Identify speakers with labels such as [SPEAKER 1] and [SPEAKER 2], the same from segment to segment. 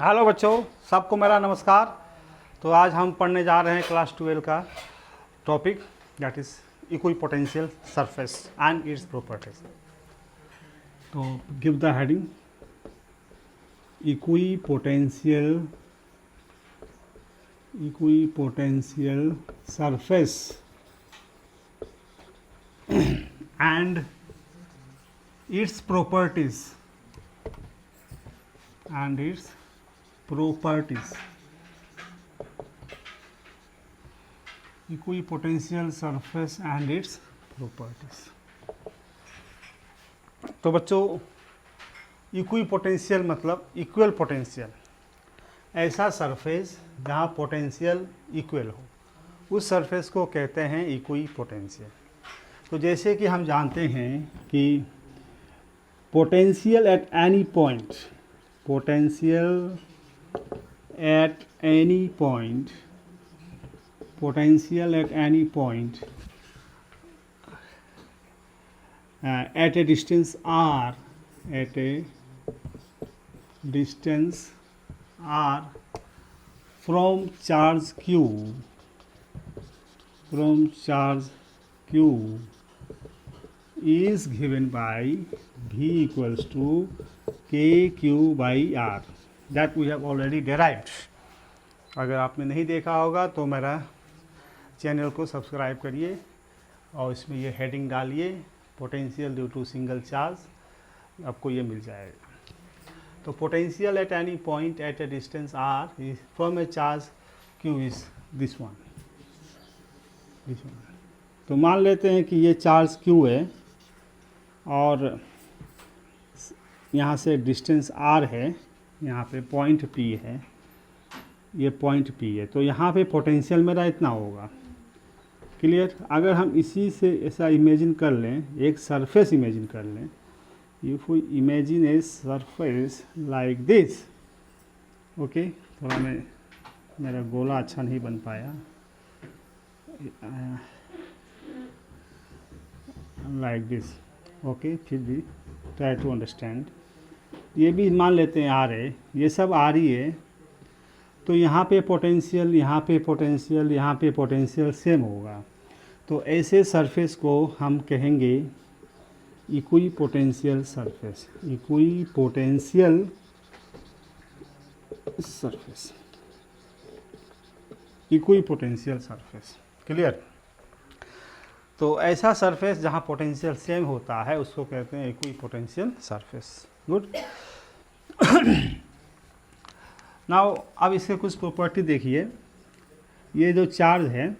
[SPEAKER 1] Hello बच्चों, सबको मेरा नमस्कार। तो आज हम पढ़ने जा रहे हैं क्लास 12 का topic that is equipotential surface and its properties. तो give the heading equipotential surface and its properties equipotential surface and its properties. तो बच्चों, इक्विपोटेंशियल मतलब इक्वल पोटेंशियल, ऐसा सरफेस जहाँ पोटेंशियल इक्वल हो, उस सरफेस को कहते हैं इक्विपोटेंशियल। तो जैसे कि हम जानते हैं कि potential at any point at a distance r from charge q is given by v equals to kq by r that we have already derived। अगर आपने नहीं देखा होगा तो मेरा चैनल को सब्सक्राइब करिए और इसमें ये हेडिंग डालिए, potential due to single charge, आपको ये मिल जाएगा। तो potential at any point at a distance r from a charge q is this one. तो मान लेते हैं कि ये चार्ज q है और यहाँ से डिस्टेंस r है, यहाँ पे पॉइंट p है, ये पॉइंट p है। तो यहाँ पे पोटेंशियल मेरा इतना होगा। क्लियर? अगर हम इसी से ऐसा इमेजिन कर लें, एक सरफेस इमेजिन कर लें, if we imagine a surface like this, okay, थोड़ा मेरा गोला अच्छा नहीं बन पाया, लाइक दिस, ओके, फिर भी ट्राई टू अंडरस्टैंड। ये भी मान लेते हैं आर है, ये सब आर ही है। तो यहाँ पे पोटेंशियल, यहाँ पे पोटेंशियल, यहाँ पे पोटेंशियल सेम होगा। तो ऐसे सरफेस को हम कहेंगे equipotential surface. Equipotential surface, equipotential surface. Clear? तो ऐसा सरफेस जहाँ पोटेंशियल सेम होता है उसको कहते हैं इक्विपोटेंशियल सरफेस। गुड। नाउ अब इसके कुछ प्रॉपर्टी देखिए। ये जो चार्ज है,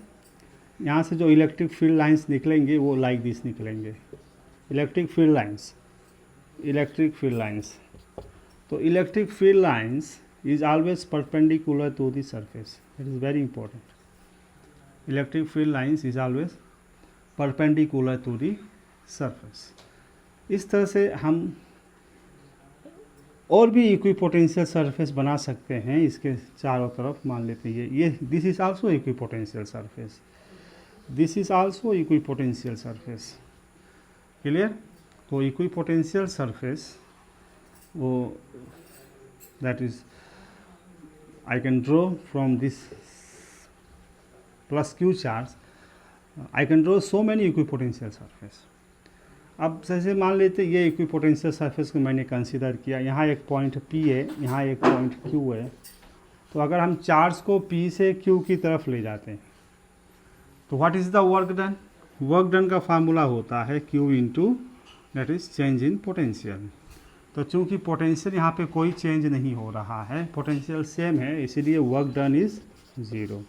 [SPEAKER 1] यहाँ से जो इलेक्ट्रिक फील्ड लाइंस निकलेंगे वो लाइक दिस निकलेंगे। Electric field lines. तो electric field lines is always perpendicular to the surface. It is very important. Electric field lines is always perpendicular to the surface. इस तरह से हम और भी इक्विपोटेंशियल सरफेस बना सकते हैं। इसके चारों तरफ मान लेते हैं ये this is also equipotential surface, this is also equipotential surface. Clear? तो इक्विपोटेंशियल सरफेस वो that is I can draw from this plus Q charge, I can draw so many equipotential surface. अब जैसे मान लेते ये इक्विपोटेंशियल सरफेस को मैंने consider किया, यहाँ एक पॉइंट P है, यहाँ एक पॉइंट Q है। तो अगर हम चार्ज को P से Q की तरफ ले जाते हैं तो what is the work done? Work done का फार्मूला होता है Q into that is change in potential. तो चूँकि पोटेंशियल यहाँ पे कोई चेंज नहीं हो रहा है, पोटेंशियल सेम है, इसीलिए वर्क डन इज़ 0।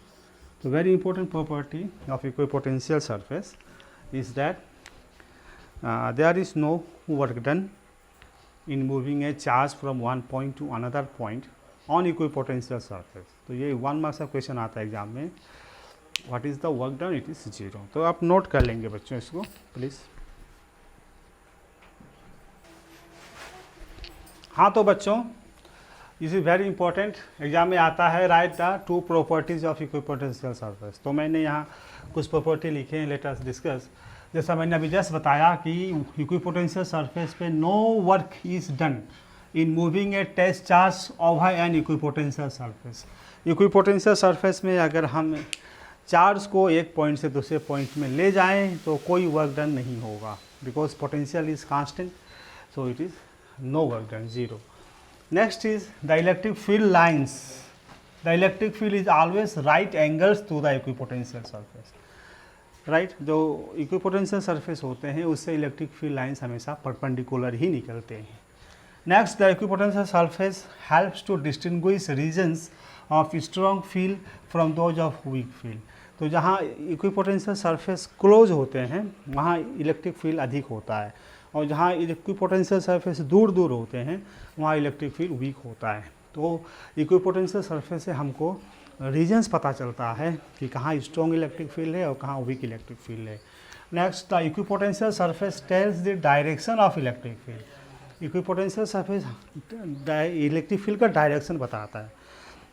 [SPEAKER 1] तो very important property of equipotential surface is that there is no work done in moving a charge from one point to another point on equipotential surface। तो ये 1 marks का question आता है exam में। What is the work done? It is 0। तो आप note कर लेंगे बच्चों इसको प्लीज़। हाँ तो बच्चों, this is very important, exam में आता है right the 2 properties of equipotential surface. तो मैंने यहाँ कुछ प्रॉपर्टी लिखे हैं, लेट अस डिस्कस। जैसा मैंने अभी जस्ट बताया कि इक्विपोटेंशियल सरफेस पे no work is done in moving a test charge over an equipotential surface. Equipotential surface में अगर हम चार्ज को एक पॉइंट से दूसरे पॉइंट में ले जाएं तो कोई वर्क डन नहीं होगा, because potential is constant, so it is no work done, zero. Next is the electric field lines. The electric field is always right angles to the equipotential surface, right. जो equipotential surface होते हैं उससे electric field lines हमेशा perpendicular ही निकलते हैं। Next, the equipotential surface helps to distinguish regions of strong field from those of weak field. तो जहाँ इक्विपोटेंशियल सरफेस क्लोज होते हैं वहाँ इलेक्ट्रिक फील्ड अधिक होता है, और जहाँ इक्विपोटेंशियल सरफेस दूर दूर होते हैं वहाँ इलेक्ट्रिक फील्ड वीक होता है। तो इक्विपोटेंशियल सरफेस से हमको रीजन्स पता चलता है कि कहाँ स्ट्रॉन्ग इलेक्ट्रिक फील्ड है और कहाँ वीक इलेक्ट्रिक फील्ड है। Next, the equipotential surface tells the direction of electric field. Equipotential surface electric field का डायरेक्शन बताता है।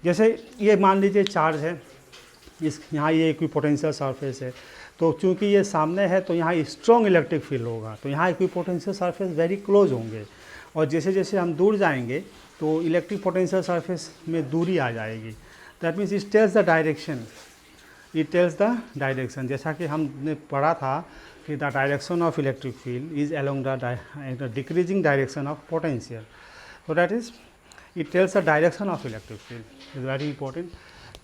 [SPEAKER 1] जैसे ये मान लीजिए चार्ज है, इस यहाँ ये इक्विपोटेंशियल सरफेस है, तो चूंकि ये सामने है तो यहाँ स्ट्रॉन्ग इलेक्ट्रिक फील्ड होगा, तो यहाँ इक्विपोटेंशियल सरफेस वेरी क्लोज होंगे, और जैसे जैसे हम दूर जाएंगे तो इलेक्ट्रिक पोटेंशियल सरफेस में दूरी आ जाएगी। That means it tells the direction, it tells the direction. जैसा कि हमने पढ़ा था कि the direction of electric field is along the decreasing direction of potential, so that is it tells the direction of electric field is very important,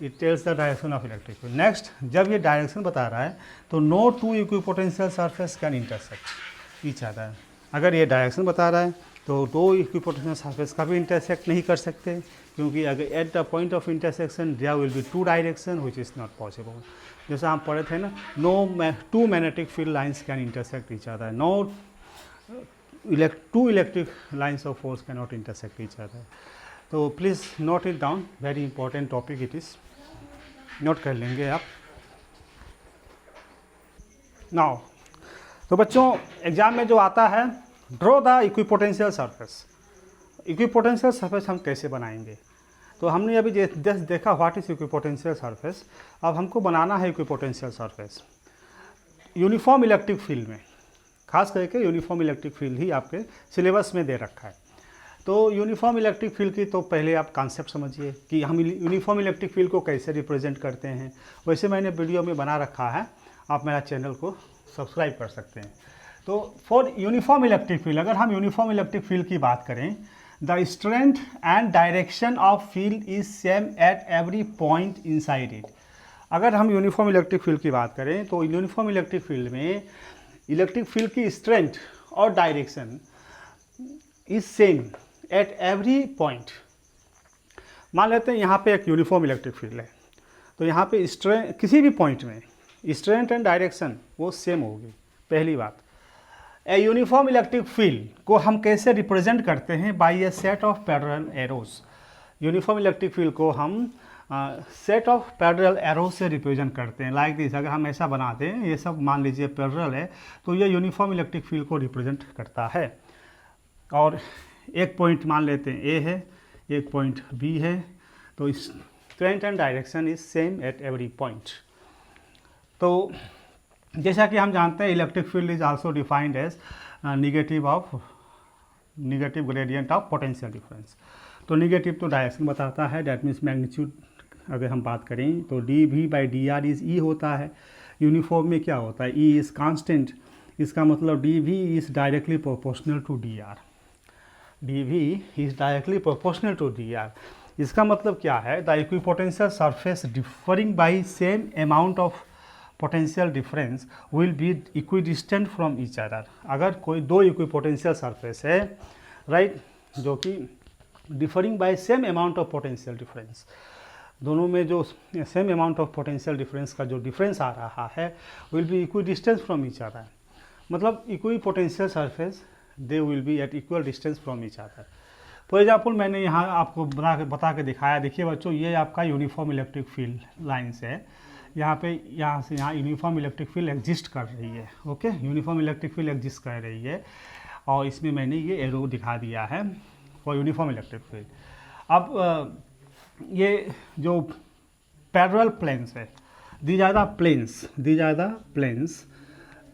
[SPEAKER 1] it tells the direction of electric field. Next, जब ये direction बता रहा है तो no two equipotential surface can intersect each other। अगर ये direction बता रहा है तो दो इक्विपोटेंशियल सरफेस का भी इंटरसेक्ट नहीं कर सकते, क्योंकि अगर at the point of intersection there will be two direction which is not possible. जैसा हम पढ़े थे ना, no two magnetic field lines can intersect each other, no two electric lines of force can not intersect each other. तो please note it down, very important topic it is, note कर लेंगे आप। Now तो बच्चों exam में जो आता है, draw the equipotential surface. Equipotential surface हम कैसे बनाएंगे? तो हमने अभी जस्ट देखा व्हाट इज इक्विपोटेंशियल सरफेस। अब हमको बनाना है equipotential surface uniform electric field में, खास करके यूनिफॉर्म इलेक्ट्रिक फील्ड ही आपके सिलेबस में दे रखा है। तो यूनिफॉर्म इलेक्ट्रिक फील्ड की तो पहले आप कॉन्सेप्ट समझिए कि हम यूनिफॉर्म इलेक्ट्रिक फील्ड को कैसे रिप्रेजेंट करते हैं। वैसे मैंने वीडियो में बना रखा है, आप मेरा चैनल को सब्सक्राइब कर सकते हैं। तो फॉर यूनिफॉर्म इलेक्ट्रिक फील्ड, अगर हम यूनिफॉर्म इलेक्ट्रिक फील्ड की बात करें, the strength and direction of field is same at every point inside it. अगर हम यूनिफॉर्म इलेक्ट्रिक फील्ड की बात करें तो यूनिफॉर्म इलेक्ट्रिक फील्ड में इलेक्ट्रिक फील्ड की स्ट्रेंथ और direction is same at every point. मान लेते हैं यहाँ पे एक यूनिफॉर्म इलेक्ट्रिक फील्ड है, तो यहाँ पे स्ट्रेंथ किसी भी पॉइंट में स्ट्रेंथ एंड डायरेक्शन वो सेम होगी। पहली बात, ए यूनिफॉर्म इलेक्ट्रिक फील्ड को हम कैसे रिप्रेजेंट करते हैं? By a set of parallel arrows. Uniform electric field को हम सेट ऑफ पैरेलल एरोज से रिप्रेजेंट करते हैं, लाइक दिस। अगर हम ऐसा बनाते हैं, ये सब मान लीजिए पैरेलल है, तो ये यूनिफॉर्म इलेक्ट्रिक फील्ड को रिप्रेजेंट करता है। और एक पॉइंट मान लेते हैं ए है, एक पॉइंट बी है, तो strength and direction is same at every point. तो जैसा कि हम जानते हैं electric field is also defined as negative gradient of potential difference. तो निगेटिव तो डायरेक्शन बताता है, दैट मीन्स मैग्नीट्यूड अगर हम बात करें तो D V by D R is E होता है। यूनिफॉर्म में क्या होता है? ई इज़ कांस्टेंट, इसका मतलब D V is directly proportional to D R. D V is directly proportional to D R. इसका मतलब क्या है? The equipotential surface differing by same amount of potential difference will be equidistant from each other. अगर कोई दो equipotential surface है, right, जो कि differing by same amount of potential difference, दोनों में जो same amount of potential difference का जो डिफरेंस आ रहा है will be equidistance from each other. मतलब equipotential surface they will be at equal distance from each other. For example मैंने यहाँ आपको बता के दिखाया। देखिए बच्चों, ये आपका यूनिफॉर्म इलेक्ट्रिक फील्ड लाइन्स है। यहाँ से यहाँ यूनिफॉर्म इलेक्ट्रिक फील्ड एग्जिस्ट कर रही है। Okay, uniform electric field exist कर रही है, और इसमें मैंने ये एरो दिखा दिया है फॉर यूनिफॉर्म इलेक्ट्रिक फील्ड। अब ये जो पैरेलल प्लेन्स है, दीज आर द प्लेन्स,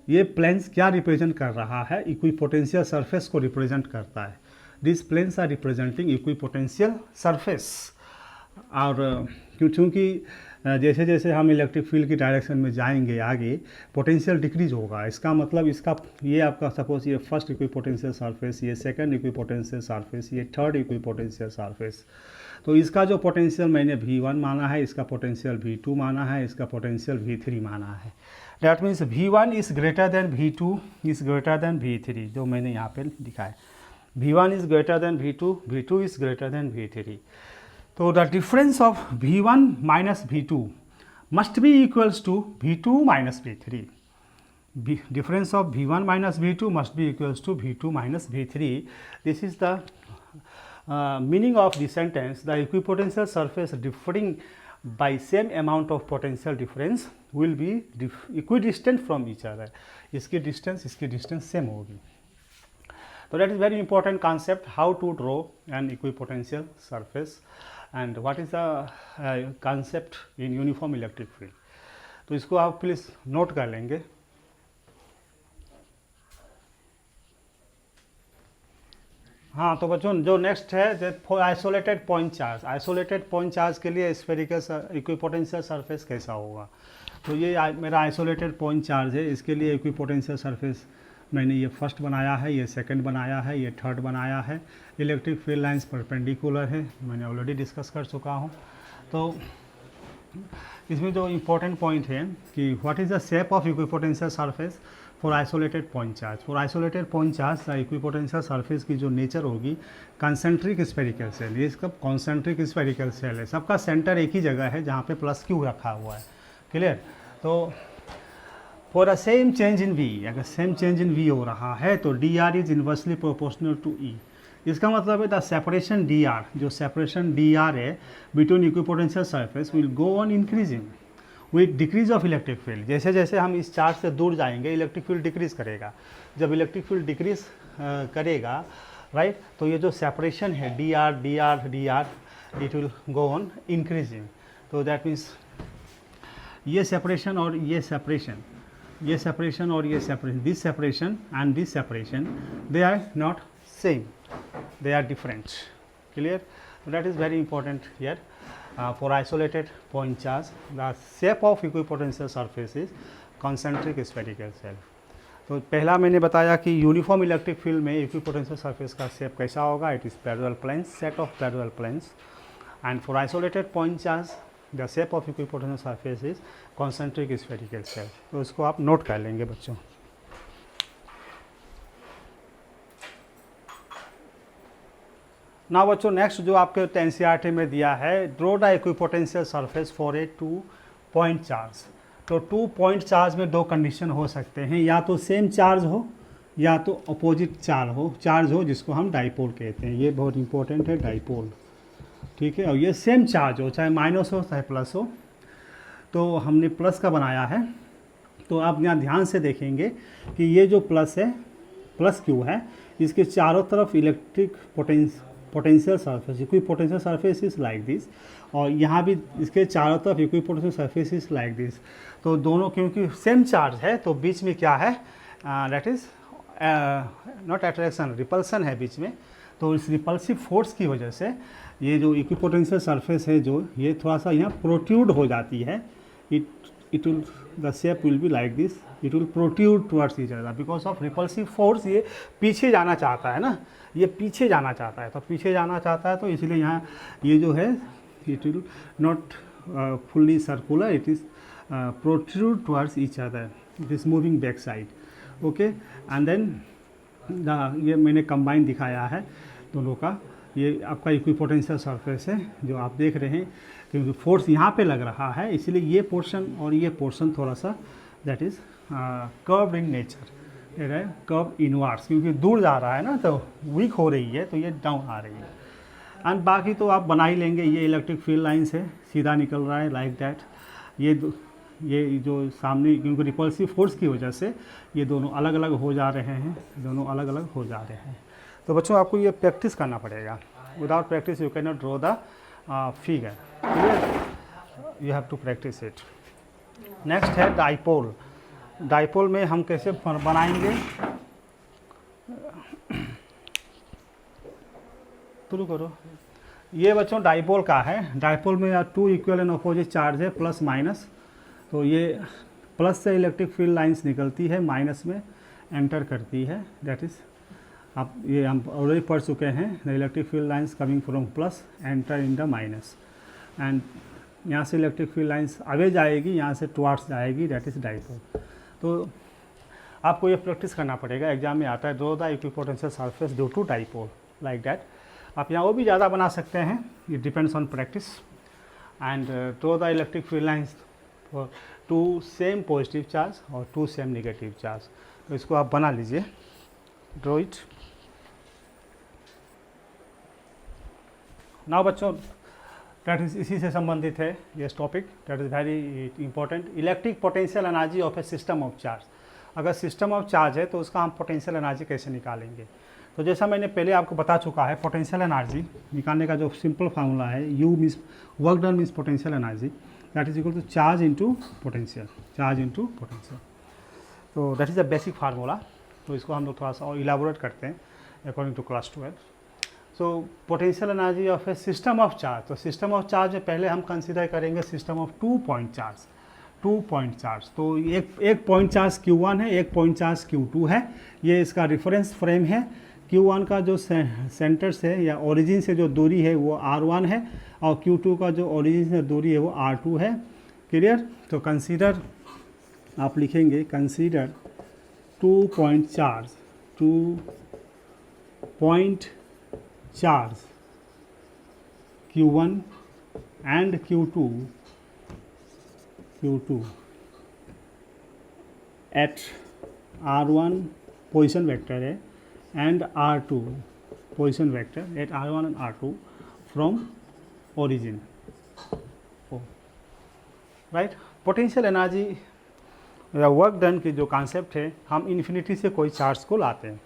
[SPEAKER 1] ये प्लेन्स क्या रिप्रेजेंट कर रहा है? इक्विपोटेंशियल सरफेस को रिप्रेजेंट करता है। This planes are representing equipotential surface. और क्योंकि जैसे जैसे हम इलेक्ट्रिक फील्ड की डायरेक्शन में जाएंगे आगे, पोटेंशियल डिक्रीज होगा। इसका मतलब इसका ये आपका सपोज ये फर्स्ट इक्विपोटेंशियल सरफेस, ये सेकंड इक्विपोटेंशियल सरफेस, ये थर्ड इक्विपोटेंशियल सरफेस। तो इसका जो पोटेंशियल मैंने V1 माना है, इसका पोटेंशियल V2 माना है, इसका पोटेंशियल V3 माना है। That means V1 is greater than V2 is greater than V3, जो मैंने यहाँ पे लिखा है। V1 is greater than V2, V2 is greater than V3। तो the difference of V1 minus V2 must be equals to V2 minus V3। Difference of V1 minus V2 must be equals to V2 minus V3। This is the meaning of the sentence, the equipotential surface differing by same amount of potential difference will be equidistant from each other. इसकी distance same होगी। So that is very important concept, how to draw an equipotential surface and what is the concept in uniform electric field. तो इसको आप please note कर लेंगे। हाँ, तो बच्चों जो नेक्स्ट है isolated point charge. Isolated point charge के लिए स्फेरिकल इक्विपोटेंशियल सरफेस कैसा होगा। तो ये मेरा आइसोलेटेड पॉइंट चार्ज है, इसके लिए इक्विपोटेंशियल सरफेस मैंने ये फर्स्ट बनाया है, ये सेकंड बनाया है, ये थर्ड बनाया है। इलेक्ट्रिक फील्ड लाइंस परपेंडिकुलर है, मैंने ऑलरेडी डिस्कस कर चुका हूँ। तो इसमें जो इम्पोर्टेंट पॉइंट है कि what is the shape of equipotential surface for isolated point charge. For isolated point charge equipotential surface की जो नेचर होगी, कंसेंट्रिक स्फेरिकल सेल। ये इसका कॉन्सेंट्रिक स्फेरिकल सेल है, सबका सेंटर एक ही जगह है जहाँ पे प्लस क्यू रखा हुआ है। क्लियर। तो for a same change in V, अगर सेम चेंज इन वी हो रहा है तो D R is inversely proportional to E. इसका मतलब है द सेपरेशन डी आर, जो सेपरेशन डी आर है between equipotential surface will go on increasing with decrease of electric field. जैसे जैसे हम इस चार्ज से दूर जाएंगे इलेक्ट्रिक फील्ड डिक्रीज करेगा। जब इलेक्ट्रिक फील्ड डिक्रीज करेगा, राइट, तो ये जो सेपरेशन है D R D R D R, it will go on increasing. तो दैट मीन्स ये सेपरेशन और ये सेपरेशन, ये सेपरेशन और ये separation, this separation and this separation, they are not same, they are different. Clear? So that is very important here. For isolated point charge, the shape of equipotential surface is concentric spherical cell. तो पहला मैंने बताया कि uniform electric field में equipotential surface का shape कैसा होगा। It is parallel planes, set of parallel planes. And for isolated point charge the shape of equipotential surface is concentric spherical shell. तो इसको आप नोट कर लेंगे बच्चों। ना बच्चों नेक्स्ट जो आपके एनसीईआरटी में दिया है, draw the equipotential surface for a 2 point charge. तो 2 पॉइंट चार्ज में दो कंडीशन हो सकते हैं, या तो सेम चार्ज हो या तो अपोजिट चार्ज हो जिसको हम डाइपोल कहते हैं। ये बहुत इंपॉर्टेंट है, डाइपोल। ठीक है। और ये सेम चार्ज हो, चाहे माइनस हो चाहे प्लस हो। तो हमने प्लस का बनाया है। तो आप यहाँ ध्यान से देखेंगे कि ये जो प्लस है, प्लस क्यू है, इसके चारों तरफ electric potential surface, equipotential surface is like this, और यहाँ भी इसके चारों तरफ equipotential surface is like this. तो दोनों क्योंकि सेम चार्ज है तो बीच में क्या है, that is not attraction, repulsion है बीच में। तो इस रिपल्सिव फोर्स की वजह से ये जो इक्विपोटेंशियल सरफेस है, जो ये थोड़ा सा यहाँ प्रोट्रूड हो जाती है। It will the shape will be like this, it will protrude towards each other because of repulsive force. ये पीछे जाना चाहता है ना, ये पीछे जाना चाहता है, तो पीछे जाना चाहता है, तो इसलिए यहाँ ये जो है it will not fully circular, it is protrude towards each other, it is moving back side. Okay. And then ये मैंने कंबाइन दिखाया है दोनों का। ये आपका इक्विपोटेंशियल सरफेस है जो आप देख रहे हैं, क्योंकि फोर्स यहाँ पे लग रहा है, इसलिए ये पोर्शन और ये पोर्शन थोड़ा सा that is curved in nature, curve inwards, क्योंकि दूर जा रहा है ना, तो वीक हो रही है, तो ये डाउन आ रही है। एंड बाकी तो आप बना ही लेंगे। ये इलेक्ट्रिक फील्ड लाइन से सीधा निकल रहा है लाइक दैट। ये जो सामने, क्योंकि रिपल्सिव फोर्स की वजह से ये दोनों अलग अलग हो जा रहे हैं, दोनों अलग अलग हो जा रहे हैं। तो बच्चों आपको ये प्रैक्टिस करना पड़ेगा। Without practice you can not draw the figure. You have to practice it. Next है डाइपोल। डाइपोल में हम कैसे बनाएंगे, शुरू करो। ये बच्चों डाइपोल का है, डाइपोल में 2 इक्वल एंड अपोजिट चार्ज है प्लस माइनस, तो ये प्लस से इलेक्ट्रिक फील्ड लाइंस निकलती है, माइनस में एंटर करती है, दैट इज़ आप ये हम ऑलरेडी पढ़ चुके हैं, the electric field lines coming from plus enter in the minus, and यहाँ से इलेक्ट्रिक फील्ड लाइंस आगे जाएगी, यहाँ से टुवार्ड्स जाएगी, दैट इज़ डाइपोल। तो आपको ये प्रैक्टिस करना पड़ेगा, एग्जाम में आता है, draw the equipotential surface due to dipole, like that. आप यहाँ वो भी ज़्यादा बना सकते हैं, ये depends on practice. And draw the electric field lines for 2 same positive charge और 2 सेम नेगेटिव चार्ज। तो इसको आप बना लीजिए, ड्रॉ इट। नाउ बच्चों दैट इज इसी से संबंधित है ये topic, that is very important. Electric potential energy of a system of charge. अगर सिस्टम ऑफ चार्ज है तो उसका हम पोटेंशियल एनर्जी कैसे निकालेंगे। तो जैसा मैंने पहले आपको बता चुका है, पोटेंशियल एनर्जी निकालने का जो सिंपल फार्मूला है, U means work done means potential energy, that is equal to charge into potential, charge into potential. तो that is a basic formula. तो इसको हम लोग थोड़ा सा और इलाबोरेट करते हैं according to class 12। So potential energy of a system of charge, तो सिस्टम ऑफ चार्ज में पहले हम कंसिडर करेंगे system of 2 point charge, 2 point charge. तो एक पॉइंट चार्ज Q1 है, एक पॉइंट चार्ज Q2 है, ये इसका रेफरेंस फ्रेम है। Q1 का जो सेंटर से या ओरिजिन से जो दूरी है वो R1 है, और Q2 का जो ओरिजिन से दूरी है वो R2 है। क्लियर। तो कंसीडर आप लिखेंगे, consider 2 point charge, 2 point charge Q1 and Q2 at R1 position vector है and R2 position vector at R1 and R2 from origin, right. Potential energy या वर्क डन की जो कॉन्सेप्ट है, हम इन्फिनिटी से कोई चार्ज को लाते हैं,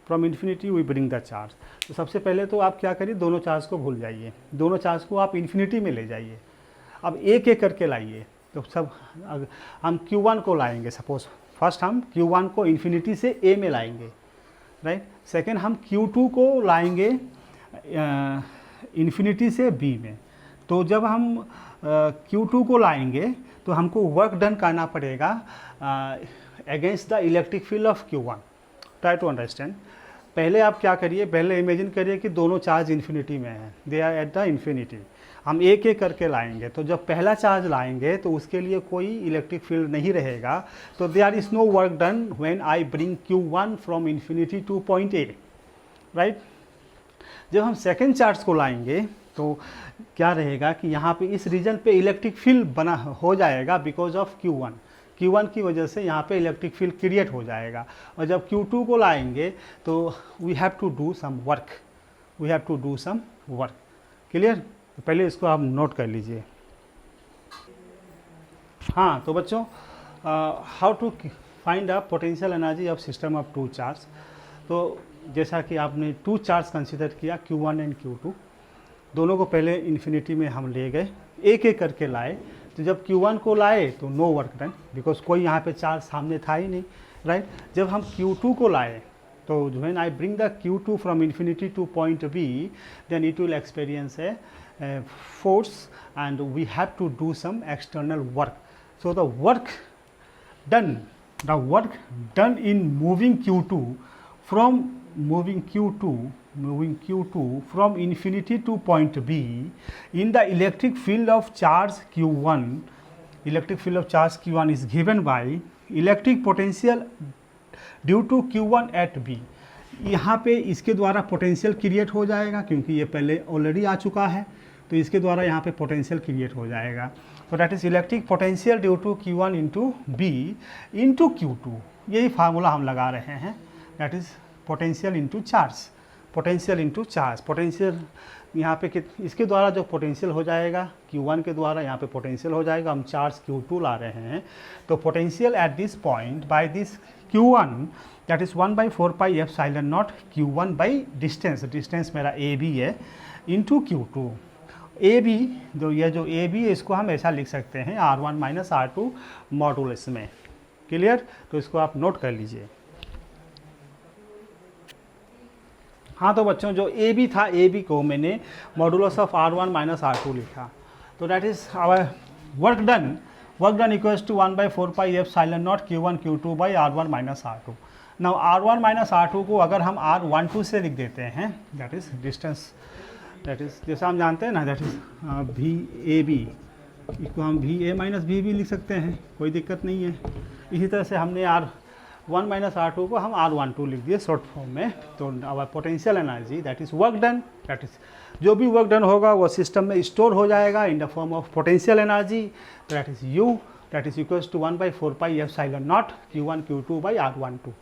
[SPEAKER 1] from infinity we bring the charge. तो सबसे पहले तो आप क्या करिए, दोनों चार्ज को भूल जाइए, दोनों चार्ज को आप इन्फिनिटी में ले जाइए। अब एक एक करके लाइए। तो सब हम Q1 को लाएंगे, सपोज फर्स्ट हम Q1 को इन्फिनिटी से A में लाएंगे, राइट। सेकेंड हम Q2 को लाएंगे इन्फिनिटी से B में। तो जब हम Q2 को लाएंगे तो हमको वर्क डन करना पड़ेगा against the electric field of Q1। Try to understand. पहले आप क्या करिए, पहले इमेजिन करिए कि दोनों चार्ज इन्फिनिटी में हैं, they are at the infinity. हम एक एक करके लाएंगे। तो जब पहला चार्ज लाएंगे तो उसके लिए कोई इलेक्ट्रिक फील्ड नहीं रहेगा, तो there is no work done when I bring Q1 from infinity to point A, right. जब हम सेकेंड चार्ज को लाएंगे तो क्या रहेगा कि यहाँ पे इस रीजन पे इलेक्ट्रिक फील्ड बना हो जाएगा बिकॉज ऑफ Q1 की वजह से यहाँ पे इलेक्ट्रिक फील्ड क्रिएट हो जाएगा। और जब Q2 को लाएंगे तो we have to do some work, clear. तो पहले इसको आप नोट कर लीजिए। हाँ, तो बच्चों how to find a potential energy of system of 2 charge. तो जैसा कि आपने 2 चार्ज कंसिडर किया, Q1 एंड Q2, दोनों को पहले इन्फिनिटी में हम ले गए, एक एक करके लाए। तो जब Q1 को लाए तो नो वर्क डन, बिकॉज कोई यहाँ पे चार्ज सामने था ही नहीं, राइट। जब हम Q2 को लाए तो when I bring the Q2 from infinity to point B, then it will experience a force and we have to do some external work. So the work done in moving Q2 from infinity to point B in the electric field of charge Q1, is given by electric potential due to Q1 at B। यहाँ पे इसके द्वारा potential create हो जाएगा, क्योंकि ये पहले already आ चुका है, तो इसके द्वारा यहाँ पे पोटेंशियल क्रिएट हो जाएगा। तो that is electric potential due to Q1 into B into Q2, यही फार्मूला हम लगा रहे हैं। That is potential into charge, potential यहाँ पे इसके द्वारा जो पोटेंशियल हो जाएगा Q1 के द्वारा यहाँ पे पोटेंशियल हो जाएगा, हम चार्ज Q2 ला रहे हैं। तो potential at this point by this Q1, that is 1/4 pi epsilon not Q1 by distance मेरा AB है, इंटू Q2। AB जो AB है, इसको हम ऐसा लिख सकते हैं R1 माइनस R2 मॉडुलस में, क्लियर। तो इसको आप नोट कर लीजिए। हाँ तो बच्चों जो ए बी था, ए बी को मैंने modulus of R1 minus R2 लिखा, तो that is our work done equals to 1/4 pi epsilon not Q1 Q2 by R1 minus R2। Now R1 minus R2 को अगर हम R12 से लिख देते हैं, that is distance, that is जैसा हम जानते हैं ना, दैट इज VAB, इसको हम VA माइनस VB लिख सकते हैं, कोई दिक्कत नहीं है। इसी तरह से हमने R1 माइनस R2 को हम R12 लिख दिए शॉर्ट फॉर्म में। तो our potential energy that is work done, that is जो भी वर्क डन होगा वो सिस्टम में स्टोर हो जाएगा in the form of potential energy, that is U, that is equals to 1/4 pi epsilon not Q1 Q2 by R12।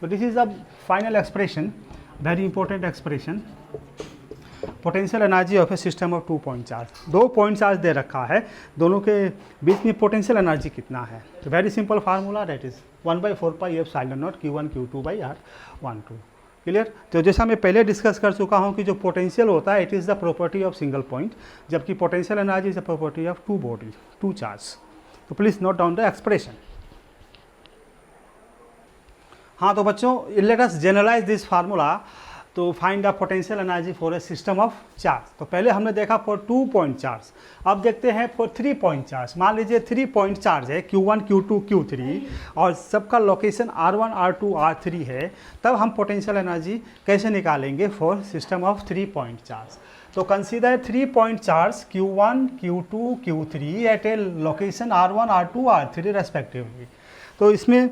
[SPEAKER 1] तो this is the final expression, very important expression, potential energy of a system of 2 point charge. 2 point charge दे रखा है, दोनों के बीच में potential energy कितना है। तो very simple formula, that is 1/4 pi epsilon not Q1 Q2 by R12। Clear. तो जैसा मैं पहले डिस्कस कर चुका हूँ कि जो पोटेंशियल होता है it is the property of single point, जबकि potential energy is the property of two body, two charge. तो please note down the expression. हाँ तो बच्चों let us generalise this formula to find the potential energy for a system of charge. तो पहले हमने देखा for 2 point charge, अब देखते हैं फॉर 3 पॉइंट चार्ज। मान लीजिए 3 पॉइंट चार्ज है Q1 Q2 Q3 और सबका लोकेशन R1 R2 R3 है, तब हम पोटेंशियल एनर्जी कैसे निकालेंगे for system of 3 point charge. तो consider 3 point charge Q1 Q2 Q3 at a location R1 R2 R3 respectively. तो इसमें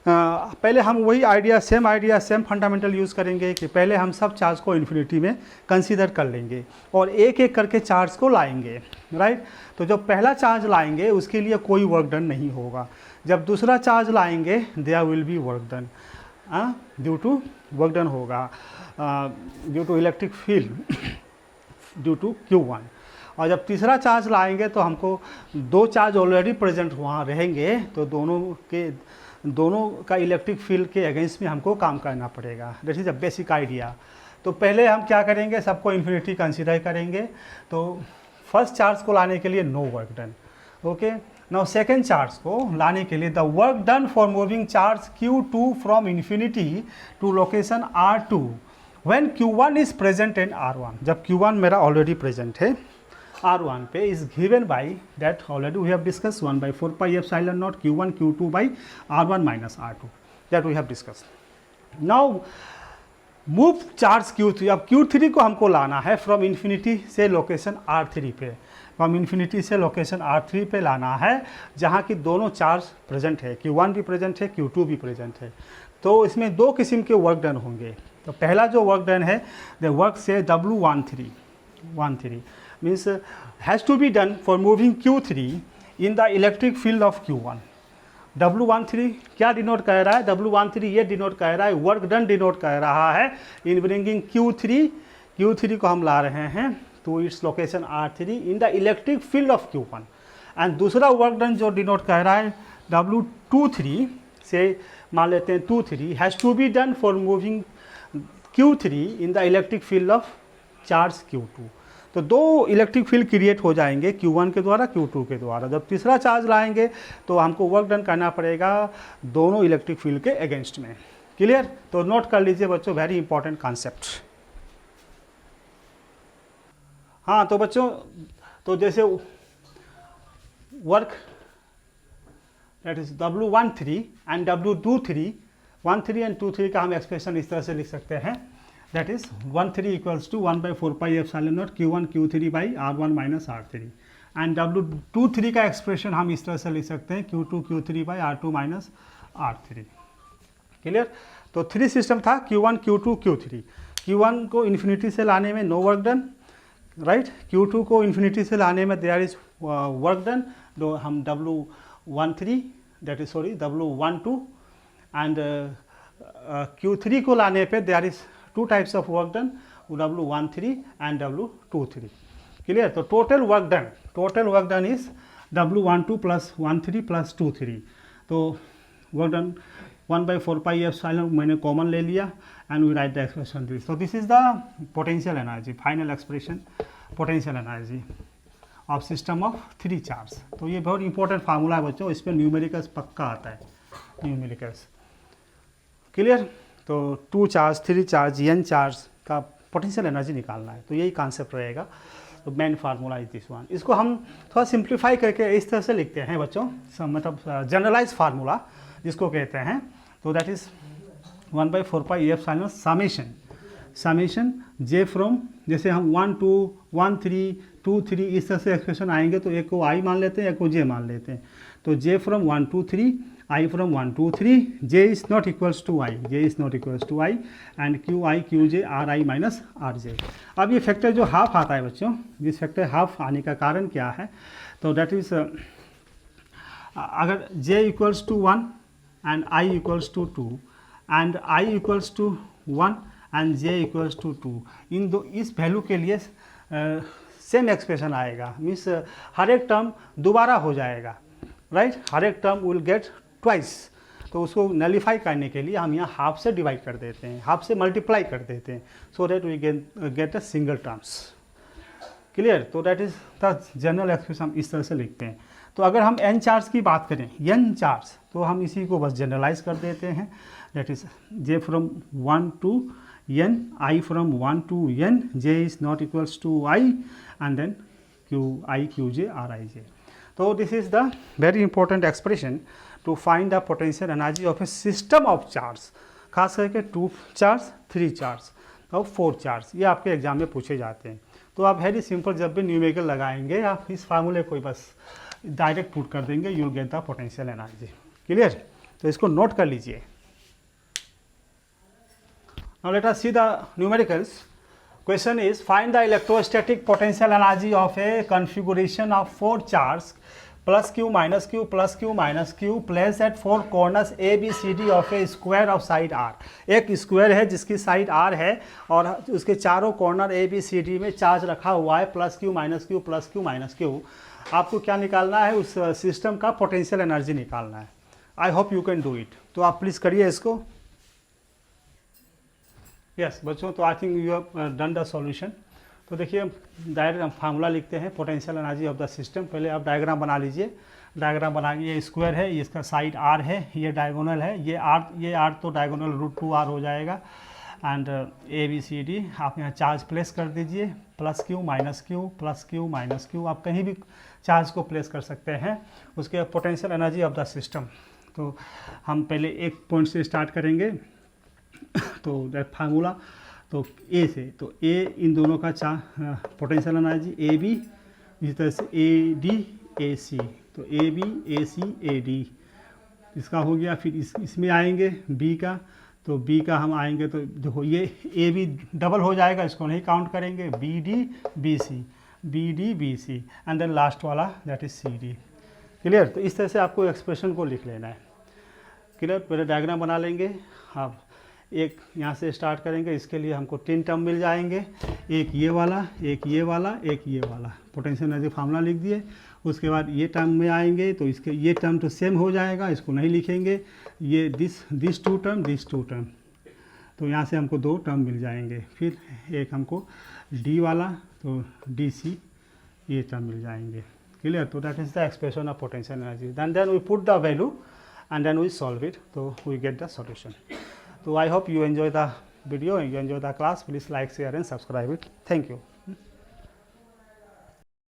[SPEAKER 1] पहले हम वही आइडिया सेम फंडामेंटल यूज़ करेंगे कि पहले हम सब चार्ज को इन्फिनिटी में कंसीडर कर लेंगे और एक एक करके चार्ज को लाएंगे, राइट। तो जब पहला चार्ज लाएंगे उसके लिए कोई वर्क डन नहीं होगा, जब दूसरा चार्ज लाएंगे there will be work done, due to work done होगा due to electric field due to Q1। और जब तीसरा चार्ज लाएंगे तो हमको 2 चार्ज ऑलरेडी प्रेजेंट वहाँ रहेंगे, तो दोनों का इलेक्ट्रिक फील्ड के अगेंस्ट में हमको काम करना पड़ेगा। That is a basic idea. तो पहले हम क्या करेंगे, सबको इन्फिनिटी कंसीडर करेंगे। तो फर्स्ट चार्ज को लाने के लिए no work done, okay. Now second charge को लाने के लिए the work done for moving charge Q2 from infinity to location R2 when Q1 is present in R1। जब Q1 मेरा ऑलरेडी प्रेजेंट है R1 पे is given by that already we have discussed 1/4 pi epsilon naught Q1 Q2 by R1 minus R2 that we have discussed. Now move charge Q3, अब Q3 को हमको लाना है from infinity से location R3 पे, from infinity से location R3 पे लाना है जहाँ की दोनों चार्ज प्रेजेंट है, Q1 भी प्रेजेंट है Q2 भी प्रेजेंट है। तो इसमें 2 किस्म के वर्क डन होंगे। तो पहला जो वर्क डन है द वर्क से W13 means has to be done for moving Q3 in the electric field of Q1। W13 क्या डिनोट कर रहा है, W13 ये डिनोट कर रहा है, वर्क डन डिनोट कर रहा है इन ब्रिंगिंग Q3 को हम ला रहे हैं to its location R3 in the electric field of Q1। And दूसरा वर्क डन जो डिनोट कर रहा है W23 से मान लेते हैं 23 has to be done for moving Q3 in the electric field of charge Q2। तो 2 इलेक्ट्रिक फील्ड क्रिएट हो जाएंगे Q1 के द्वारा Q2 के द्वारा। जब तीसरा चार्ज लाएंगे तो हमको वर्क डन करना पड़ेगा दोनों इलेक्ट्रिक फील्ड के अगेंस्ट में। क्लियर। तो नोट कर लीजिए बच्चों, वेरी इंपॉर्टेंट कॉन्सेप्ट। हाँ तो बच्चों तो जैसे work that is W13 and W23 13 and 23 का हम एक्सप्रेशन इस तरह से लिख सकते हैं, that is 13 equals to 1/4 pi epsilon naught Q1 Q3 by R1 minus R3 and W23 का एक्सप्रेशन हम इस तरह से लिख सकते हैं Q2 Q3 by R2 minus R3। Clear. तो 3 सिस्टम था Q1 Q2 Q3। Q1 को इन्फिनिटी से लाने में no work done, right. Q2 को इन्फिनिटी से लाने में देयर इज वर्क डन, तो हम W13 that is W12 and Q3 को लाने पे there is 2 types of work done, W13 and W23। Clear. तो total work done is W12 plus 13 plus 23। तो वर्क डन 1/4 पाई एप्सिलॉन मैंने common ले लिया and we write the expression this. तो this is the potential energy, final expression potential energy of system of 3 charge. तो ये बहुत important formula है बच्चों, इस पर न्यूमेरिकल्स पक्का आता है, न्यूमेरिकल्स। क्लियर। तो 2 चार्ज 3 चार्ज N चार्ज का पोटेंशियल एनर्जी निकालना है। तो यही कॉन्सेप्ट रहेगा। तो main formula is this one. इसको हम थोड़ा सिंप्लीफाई करके इस तरह से लिखते हैं बच्चों, मतलब जनरलाइज फार्मूला जिसको कहते हैं। तो that is 1/4 pi epsilon summation j from, जैसे हम 1 2 1 3 2 3 इस तरह से एक्सप्रेशन आएंगे तो एक को i मान लेते हैं, एक को j मान लेते हैं। तो j from 1 2 3, i from 1 2 3, j is not equals to i, and qi qj ri minus rj। अब ये फैक्टर जो हाफ आता है बच्चों, जिस फैक्टर हाफ आने का कारण क्या है, तो दैट इज अगर j equals to 1 and i equals to 2 and i equals to 1 and j equals to 2, इन दो इस वैल्यू के लिए सेम एक्सप्रेशन आएगा, मीन्स हर एक टर्म दोबारा हो जाएगा, राइट, हर एक टर्म विल गेट ट्वाइस। तो उसको नलीफाई करने के लिए हम यहाँ हाफ से डिवाइड कर देते हैं, हाफ से मल्टीप्लाई कर देते हैं, so that we get a single terms. Clear? तो that is the general expression, हम इस तरह से लिखते हैं। तो अगर हम n चार्ज की बात करें, n चार्ज, तो हम इसी को बस जनरलाइज कर देते हैं। That is j from 1 to n, i from 1 to n, j is not equals to i, and then qi qj rij. So this is the very important expression to find the potential energy of a system of charge, खास करके 2 charge, 3 charge और 4 charge, ये आपके exam में पूछे जाते हैं। तो आप वेरी सिंपल जब भी न्यूमेरिकल लगाएंगे आप इस फार्मूले को बस डायरेक्ट पुट कर देंगे, you will get the potential energy. Clear? तो इसको नोट कर लीजिए। Now let us see the numericals. Question is, find the electrostatic potential energy of a configuration of 4 charges plus q minus q plus q minus q placed at 4 corners a b c d of a square of side r। एक square है जिसकी side r है और उसके चारों corner a b c d में charge रखा हुआ है plus q minus q plus q minus q। आपको क्या निकालना है? उस सिस्टम का पोटेंशियल एनर्जी निकालना है। I hope you can do it. तो आप प्लीज़ करिए इसको। यस बच्चों, तो I think you have done the solution. तो देखिए डायरेक्ट हम फार्मूला लिखते हैं potential energy of the system. पहले आप डायग्राम बना लीजिए। डायग्राम बनाइए, ये स्क्वायर है, इसका साइड r है, ये डायगोनल है, ये r तो डायगोनल √2r हो जाएगा, and A B C D आप यहाँ चार्ज प्लेस कर दीजिए, plus q minus q plus q minus q, आप कहीं भी चार्ज को प्लेस कर सकते हैं। उसके potential energy of the system, तो हम पहले एक पॉइंट से स्टार्ट करेंगे। तो दैट फार्मूला, तो ए से, तो ए इन दोनों का पोटेंशियल एनर्जी ए बी, इस तरह से ए डी ए सी, तो A B A C A D इसका हो गया। फिर इसमें आएंगे बी का, तो बी का हम आएंगे तो देखो ये ए बी डबल हो जाएगा, इसको नहीं काउंट करेंगे। B D B C and then last वाला that is C D. Clear? तो इस तरह से आपको एक्सप्रेशन को लिख लेना है। क्लियर? पहले डायग्राम बना लेंगे। आप एक यहाँ से स्टार्ट करेंगे, इसके लिए हमको 3 टर्म मिल जाएंगे, एक ये वाला, एक ये वाला, एक ये वाला। पोटेंशियल एनर्जी फार्मूला लिख दिए। उसके बाद ये टर्म में आएंगे तो इसके ये टर्म तो सेम हो जाएगा, इसको नहीं लिखेंगे। ये दिस टू टर्म, तो यहाँ से हमको 2 टर्म मिल जाएंगे। फिर एक हमको डी वाला, तो डी सी ये टर्म मिल जाएंगे। क्लियर? तो that is the expression of potential energy. Then we put the value and then we solve it, तो we get the solution. So I hope you enjoy the video and you enjoy the class. Please like, share and subscribe it. Thank you.